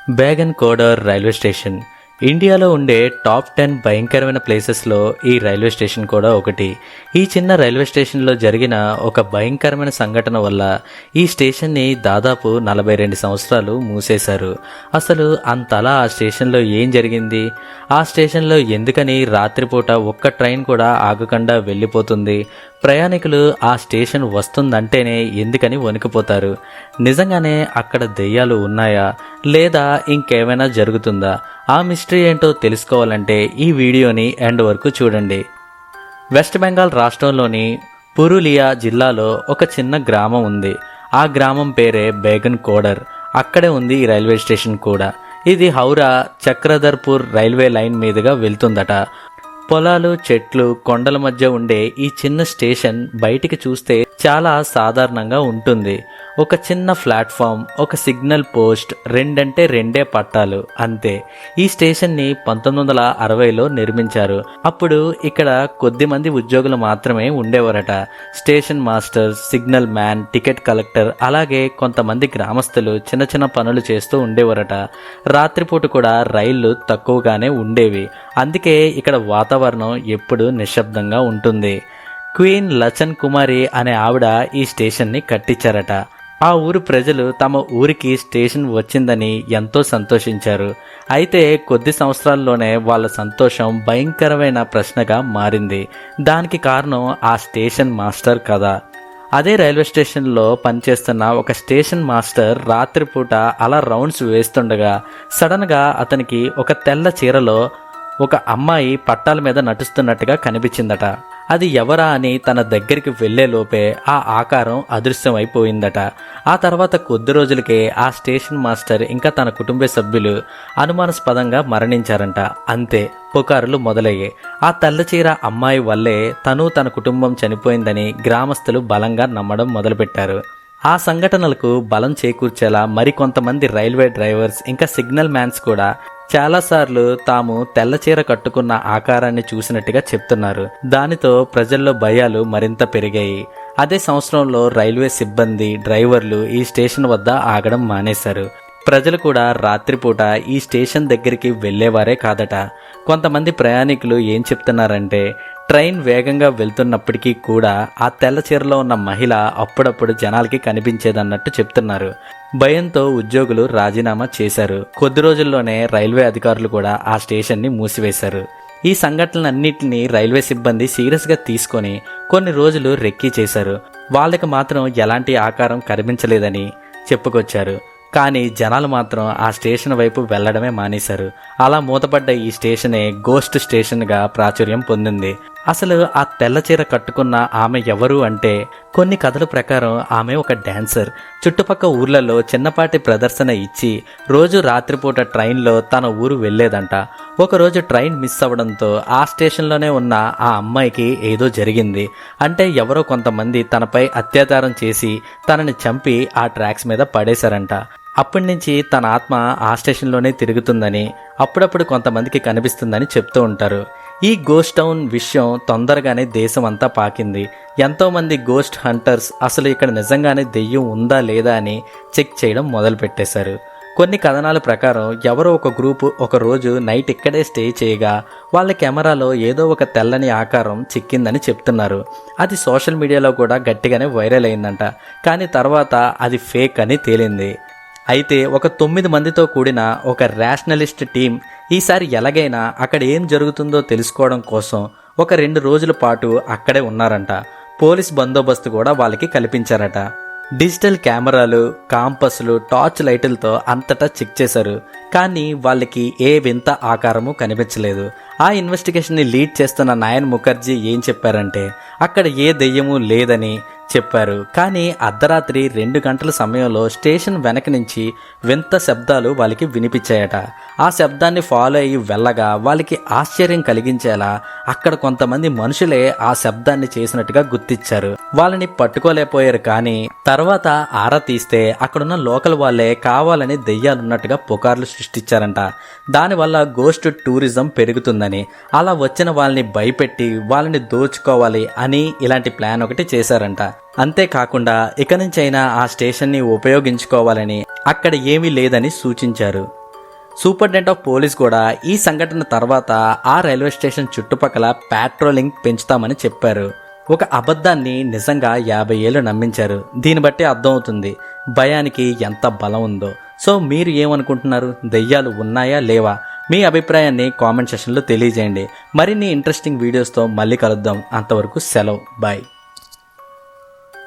బేగన్ కోడర్ railway station ఇండియాలో ఉండే top 10 భయంకరమైన ప్లేసెస్లో ఈ రైల్వే స్టేషన్ కూడా ఒకటి. ఈ చిన్న రైల్వే స్టేషన్లో జరిగిన ఒక భయంకరమైన సంఘటన వల్ల ఈ స్టేషన్ని దాదాపు 42 సంవత్సరాలు మూసేశారు. అసలు అంతలా ఆ స్టేషన్లో ఏం జరిగింది? ఆ స్టేషన్లో ఎందుకని రాత్రిపూట ఒక్క ట్రైన్ కూడా ఆగకుండా వెళ్ళిపోతుంది? ప్రయాణికులు ఆ స్టేషన్ వస్తుందంటేనే ఎందుకని వణికిపోతారు? నిజంగానే అక్కడ దెయ్యాలు ఉన్నాయా లేదా ఇంకేమైనా జరుగుతుందా? ఆ మిస్టరీ ఏంటో తెలుసుకోవాలంటే ఈ వీడియోని ఎండ్ వరకు చూడండి. వెస్ట్ బెంగాల్ రాష్ట్రంలోని పురులియా జిల్లాలో ఒక చిన్న గ్రామం ఉంది. ఆ గ్రామం పేరే బేగన్ కోడర్. అక్కడే ఉంది ఈ రైల్వే స్టేషన్ కూడా. ఇది హౌరా చక్రధర్పూర్ రైల్వే లైన్ మీదుగా వెళ్తుందట. పొలాలు, చెట్లు, కొండల మధ్య ఉండే ఈ చిన్న స్టేషన్ బయటికి చూస్తే చాలా సాధారణంగా ఉంటుంది. ఒక చిన్న ప్లాట్ఫామ్, ఒక సిగ్నల్ పోస్ట్, రెండంటే రెండే పట్టాలు, అంతే. ఈ స్టేషన్ని 1960లో నిర్మించారు. అప్పుడు ఇక్కడ కొద్ది మంది ఉద్యోగులు మాత్రమే ఉండేవారట. Station master, signal man, ticket collector, అలాగే కొంతమంది గ్రామస్తులు చిన్న చిన్న పనులు చేస్తూ ఉండేవారట. రాత్రిపూట కూడా రైళ్లు తక్కువగానే ఉండేవి. అందుకే ఇక్కడ వాతావరణం ఎప్పుడూ నిశ్శబ్దంగా ఉంటుంది. క్వీన్ లచన్ కుమారి అనే ఆవిడ ఈ స్టేషన్ని కట్టించారట. ఆ ఊరు ప్రజలు తమ ఊరికి స్టేషన్ వచ్చిందని ఎంతో సంతోషించారు. అయితే కొద్ది సంవత్సరాల్లోనే వాళ్ళ సంతోషం భయంకరమైన ప్రశ్నగా మారింది. దానికి కారణం ఆ స్టేషన్ మాస్టర్ కదా. అదే రైల్వే స్టేషన్లో పనిచేస్తున్న ఒక స్టేషన్ మాస్టర్ రాత్రిపూట అలా రౌండ్స్ వేస్తుండగా సడన్గా అతనికి ఒక తెల్ల చీరలో ఒక అమ్మాయి పట్టాల మీద నడుస్తున్నట్టుగా కనిపించిందట. అది ఎవరా అని తన దగ్గరికి వెళ్లేలోపే ఆ ఆకారం అదృశ్యమైపోయిందట. ఆ తర్వాత కొద్ది రోజులకే ఆ స్టేషన్ మాస్టర్ ఇంకా తన కుటుంబ సభ్యులు అనుమానాస్పదంగా మరణించారంట. అంతే, పుకారులు మొదలయ్యాయి. ఆ తెల్లచీర అమ్మాయి వల్లే తన కుటుంబం చనిపోయిందని గ్రామస్తులు బలంగా నమ్మడం మొదలుపెట్టారు. ఆ సంఘటనలకు బలం చేకూర్చేలా మరికొంతమంది రైల్వే డ్రైవర్స్ ఇంకా సిగ్నల్ మ్యాన్స్ కూడా చాలాసార్లు తాము తెల్లచీర కట్టుకున్న ఆకారాన్ని చూసినట్టుగా చెప్తున్నారు. దానితో ప్రజల్లో భయాలు మరింత పెరిగాయి. అదే సంవత్సరంలో రైల్వే సిబ్బంది, డ్రైవర్లు ఈ స్టేషన్ వద్ద ఆగడం మానేశారు. ప్రజలు కూడా రాత్రిపూట ఈ స్టేషన్ దగ్గరికి వెళ్లేవారే కాదట. కొంతమంది ప్రయాణికులు ఏం చెప్తున్నారంటే ట్రైన్ వేగంగా వెళ్తున్నప్పటికీ కూడా ఆ తెల్ల చీరలో ఉన్న మహిళ అప్పుడప్పుడు జనాలకి కనిపించేదన్నట్టు చెప్తున్నారు. భయంతో ఉద్యోగులు రాజీనామా చేశారు. కొద్ది రోజుల్లోనే రైల్వే అధికారులు కూడా ఆ స్టేషన్ని మూసివేశారు. ఈ సంఘటనలన్నింటినీ రైల్వే సిబ్బంది సీరియస్గా తీసుకొని కొన్ని రోజులు రెక్కీ చేశారు. వాళ్ళకి మాత్రం ఎలాంటి ఆకారం కనిపించలేదని చెప్పుకొచ్చారు. కానీ జనాలు మాత్రం ఆ స్టేషన్ వైపు వెళ్లడమే మానేశారు. అలా మూతపడ్డ ఈ స్టేషనే గోస్ట్ స్టేషన్గా ప్రాచుర్యం పొందింది. అసలు ఆ తెల్లచీర కట్టుకున్న ఆమె ఎవరు అంటే కొన్ని కథల ప్రకారం ఆమె ఒక డాన్సర్. చుట్టుపక్క ఊర్లలో చిన్నపాటి ప్రదర్శన ఇచ్చి రోజు రాత్రిపూట ట్రైన్లో తన ఊరు వెళ్లేదంట. ఒకరోజు ట్రైన్ మిస్ అవ్వడంతో ఆ స్టేషన్లోనే ఉన్న ఆ అమ్మాయికి ఏదో జరిగింది. అంటే ఎవరో కొంతమంది తనపై అత్యాచారం చేసి తనని చంపి ఆ ట్రాక్స్ మీద పడేశారంట. అప్పటి నుంచి తన ఆత్మ ఆ స్టేషన్లోనే తిరుగుతుందని, అప్పుడప్పుడు కొంతమందికి కనిపిస్తుందని చెప్తూ ఉంటారు. ఈ గోస్ట్ టౌన్ విషయం తొందరగానే దేశం అంతా పాకింది. ఎంతోమంది గోస్ట్ హంటర్స్ అసలు ఇక్కడ నిజంగానే దెయ్యం ఉందా లేదా అని చెక్ చేయడం మొదలుపెట్టేశారు. కొన్ని కథనాల ప్రకారం ఎవరో ఒక గ్రూపు ఒక రోజు నైట్ ఇక్కడే స్టే చేయగా వాళ్ళ కెమెరాలో ఏదో ఒక తెల్లని ఆకారం చిక్కిందని చెప్తున్నారు. అది సోషల్ మీడియాలో కూడా గట్టిగానే వైరల్ అయిందంట. కానీ తర్వాత అది ఫేక్ అని తేలింది. అయితే ఒక 9 మందితో కూడిన ఒక రేషనలిస్ట్ టీం ఈసారి ఎలాగైనా అక్కడ ఏం జరుగుతుందో తెలుసుకోవడం కోసం ఒక 2 రోజుల పాటు అక్కడే ఉన్నారంట. పోలీస్ బందోబస్తు కూడా వాళ్ళకి కల్పించారట. డిజిటల్ కెమెరాలు, కాంపస్లు, టార్చ్ లైటులతో అంతటా చెక్ చేశారు. కానీ వాళ్ళకి ఏ వింత ఆకారము కనిపించలేదు. ఆ ఇన్వెస్టిగేషన్ని లీడ్ చేస్తున్న నయన్ ముఖర్జీ ఏం చెప్పారంటే అక్కడ ఏ దెయ్యము లేదని చెప్పారు. కానీ అర్ధరాత్రి 2 గంటల సమయంలో స్టేషన్ వెనక నుంచి వింత శబ్దాలు వాళ్ళకి వినిపించాయట. ఆ శబ్దాన్ని ఫాలో అయ్యి వెళ్ళగా వాళ్ళకి ఆశ్చర్యం కలిగించేలా అక్కడ కొంతమంది మనుషులే ఆ శబ్దాన్ని చేసినట్టుగా గుర్తించారు. వాళ్ళని పట్టుకోలేకపోయారు. కానీ తర్వాత ఆరా తీస్తే అక్కడున్న లోకల్ వాళ్ళే కావాలని దెయ్యాలున్నట్టుగా పుకార్లు సృష్టించారంట. దానివల్ల గోస్ట్ టూరిజం పెరుగుతుందని, అలా వచ్చిన వాళ్ళని భయపెట్టి వాళ్ళని దోచుకోవాలి అని ఇలాంటి ప్లాన్ ఒకటి చేశారంట. అంతేకాకుండా ఇక నుంచైనా ఆ స్టేషన్ని ఉపయోగించుకోవాలని, అక్కడ ఏమీ లేదని సూచించారు. సూపరింటెండెంట్ ఆఫ్ పోలీస్ కూడా ఈ సంఘటన తర్వాత ఆ రైల్వే స్టేషన్ చుట్టుపక్కల పాట్రోలింగ్ పెంచుతామని చెప్పారు. ఒక అబద్ధాన్ని నిజంగా 50 ఏళ్ళు నమ్మించారు. దీన్ని బట్టి అర్థమవుతుంది భయానికి ఎంత బలం ఉందో. సో మీరు ఏమనుకుంటున్నారు? దెయ్యాలు ఉన్నాయా లేవా? మీ అభిప్రాయాన్ని కామెంట్ సెక్షన్లో తెలియజేయండి. మరిన్ని ఇంట్రెస్టింగ్ వీడియోస్తో మళ్ళీ కలుద్దాం. అంతవరకు సెలవు. బాయ్.